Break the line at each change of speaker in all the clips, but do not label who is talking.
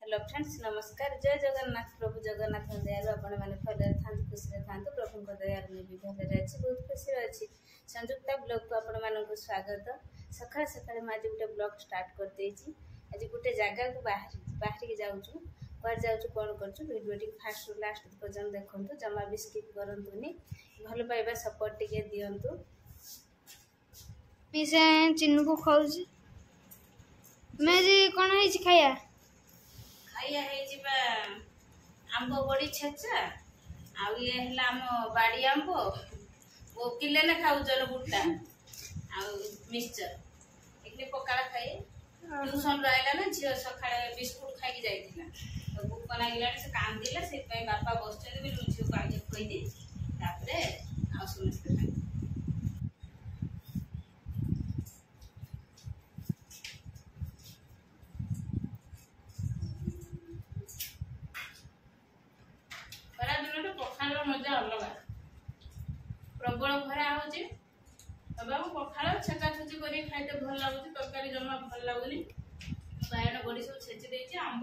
hello friends नमस्कार जय जगन्नाथ प्रभु जगन्नाथ दयालु आपण मैंने भले था खुशी था प्रभु दयालु मुझे भी भले अच्छी बहुत खुशी अच्छी संयुक्ता ब्लॉग को आपण मानक स्वागत सका सका आज गोटे ब्लॉग स्टार्ट कर देछि आज गोटे जगह को बाहर के जाऊँ कौन जाऊँ कौन कर फास्ट रु लास्ट पर्यटन देखूँ जमा भी स्किप करतुनि भल पाइबा सपोर्ट टिके दिंतु
चिन्नू को खाऊँ मैं जी कौन है खाया
खाइया आंब बड़ी छेचा आउ ये आम बाड़ी आंब वो किले ने खाऊ जन गुटा मिक्सचर एक पकाड़ा खाए ट्यूशन रहा ना झील सका बिस्कुट खाई जाइला तो भूक लगे से कांदिला से बापा बस झील को आगे खुदी समस्ते खाई पखाड़ मजा अलग प्रबल खरा हो पखाड़ छेका छेची कर खाइते भल लगुच तरकारी जमा भल लगुनि बायण बड़ी सब छेची देछि आंब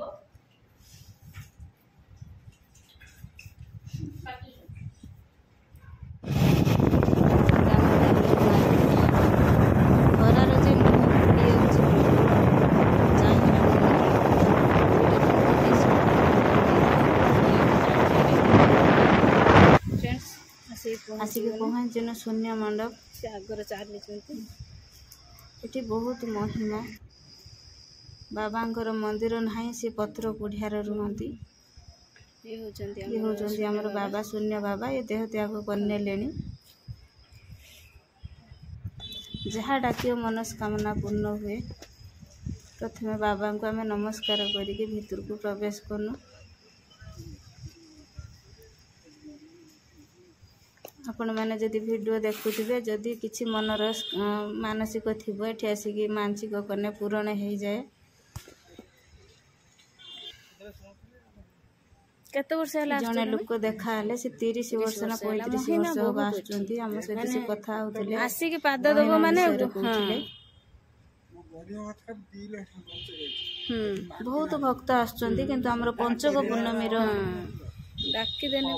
आसिक पहुँचन शून्य मंडप से आगर चली बहुत महिमा बाबांकर मंदिर ना से पत्र कुढ़ियार रुहति ये होचंती हमर बाबा शून्य बाबा ये देह त्याग करने जहाँ डाकियो मनस्कामना पूर्ण हुए प्रथमे बाबा को आम नमस्कार करके भीतर को प्रवेश करनु आपण मैंने जदि वीडियो देखुवे जदि किसी मनर मानसिक थी ये आसिक मानसिक कने पूरण हो जाए
केते वर्ष है
जने लोक देखा हले से 30 वर्ष ना 35 वर्ष हो आछुंती हम सहित से कथा होतले
आसिक पाद दबो माने
बहुत भक्त आछुंती किंतु हमर पंचक पूर्णमी रो
डाकी देने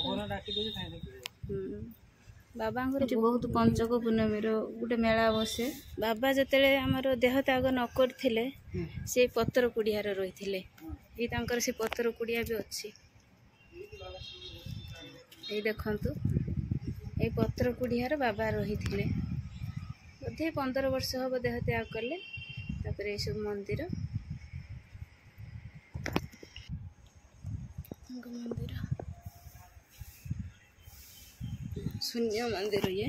बाबा
बहुत पंचक पूर्णमी गोटे मेला बसे
बाबा जिते आमर देह त्याग न करथिले से पत्र कुड़ियार रही ये से पत्र कुड़िया भी अच्छी ये देखंतु ये पत्र कुड़ियार बाबा रही बोधे 15 वर्ष हम देह त्याग कले तापर ये सब मंदिर शून्य मंदिर ये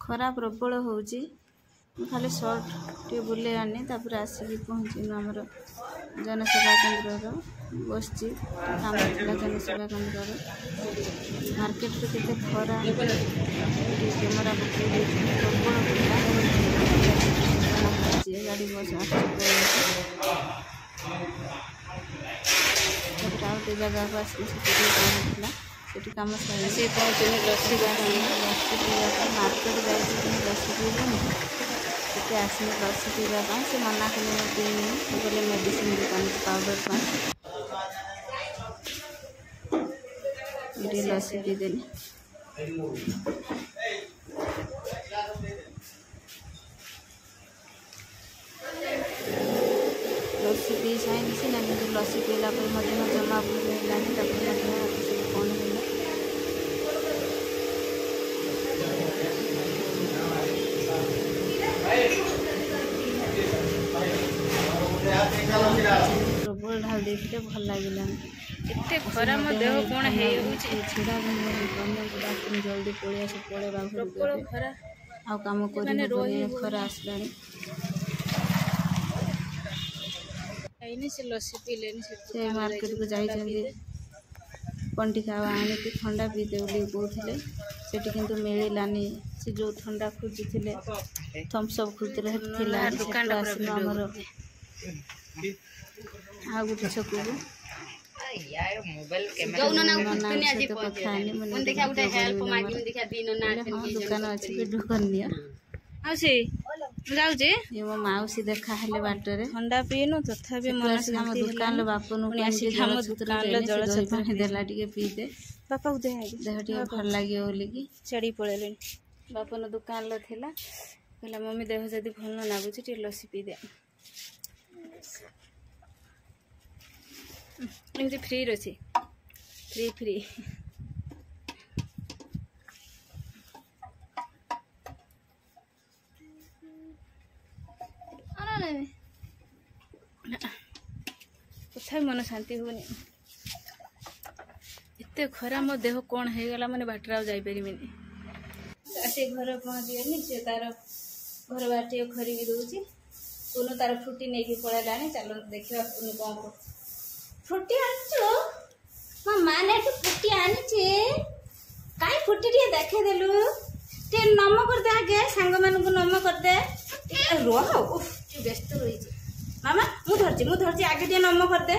खरा प्रबल होची खाली सर्ट टे बुले आनी तापर आसिक पहुँचीनु आमर जनसेवा केन्द्र बस काम जनसेवा केन्द्र मार्केट रे केते खरा कैमरा पकड़ प्रबल गाड़ी बस आउटे जगह को आसला से कम से पहुँचे लस्सी मार्केट जाइए लस्सी पीबे आसने लस्सी पीवा से मना कले मेडिसिन दुकान पाउडर ये लस्सी पीदेली लस्सी पी साइन सीना कि लस्सी पीला जमा भूल कौन प्रबल ढाल देखते भल लगे एते खरा मो देह कोन हे
छिड़ा जल्दी पड़े पड़े
खरा
आ काम कर खरा आसला
से लस्सी पीले
से मार्केट को जाइए पंटी खावा आने ठंडा पीते कहते सेठी किंतु मिलानी से जो ठंडा खोजुले थम्स अप खोजुले
दुकान
आमर
आ गोटे छक को
यार मोबाइल
जो नना दुनिया जी पहुंचे मन देखा उठे हेल्प मागी मन देखा दिन ना दुकान अछि वीडियो करनी आउसी जाऊ जे ये मो माउसी देखा हेले बाटरे ठंडा पीनु तथापि मन से हम दुकान लो बापन को आसी हम दुकान लो जल छत्र देला टिके पी दे बापा को देह टिके भल लागियो बोली की चढ़ी पळेले बापन दुकान लो थिला कहला मम्मी देह जदी भल न लागु छि टिके लस्सी पी दे एमती फ्री रही फ्री फ्री तथा मन शांति होनी एत खरा मो देह कौन हो गला मैंने बाटर आ जापर आसे घर पहुँचीगली सी तार घर बाटे खरिकी दूसरी पुनः तार फ्रुटी नहीं पलैला चलो देखा पुनः कौन कर फ्रुटी आनिचो मो माँ ने फ्रुटी आनी कहीं फ्रुटी टे देखे देलु टे नम कर दे आगे सांग मान को नम कर दे रह व्यस्त रही मामा मु धरची आगे टे नम कर दे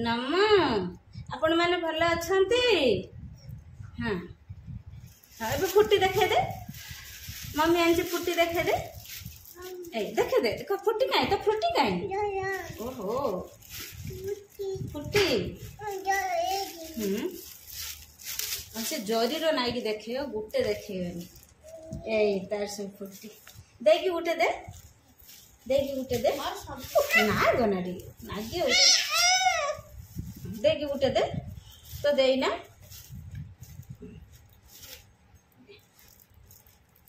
नम आपण मैंने भल अच्छा हाँ हाँ ए फ्रुटी देखे दे मम्मी आनी फ्रुटी देखे दे देखे दे देख फ्रुटी कहीं तो फ्रुटी कहीं ओहो फुटी से जरी रो नाई देखे गुटे देखे तार सब फुटी देखी गुटे दे देखी गुटे दे ना गना नागे देखी गुटे दे तो देना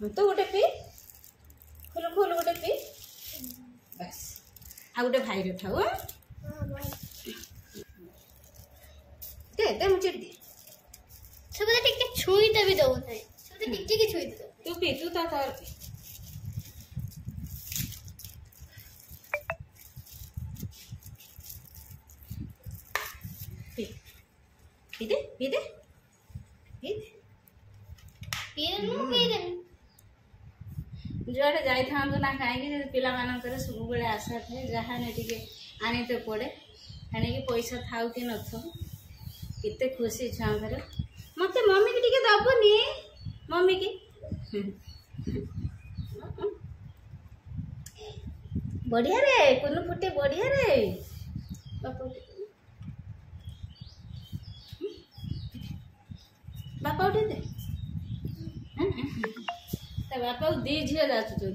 तो गोटे पी खोल खोल गोटे पी बस आ गोटे भाई रखाऊ दे मुझे दे
सब टिके छुई दे भी दो नहीं सब टिके छुई दे
तू पी तू ता तार पी पी दे पी दे पी दे
पी दे
जुआड़े जाई थांदु ना कहीं पिला मानकर सब बेले आशा थे जहाँ ने टिके आनी तो पड़े आने पैसा थाउ कि न थाउ केते खुशी छुआर मत मम्मी की टिके दबनी मम्मी की बढ़िया रे कुनु फुटे बढ़िया रे बापा उठे दे बापा दी झील जाचुं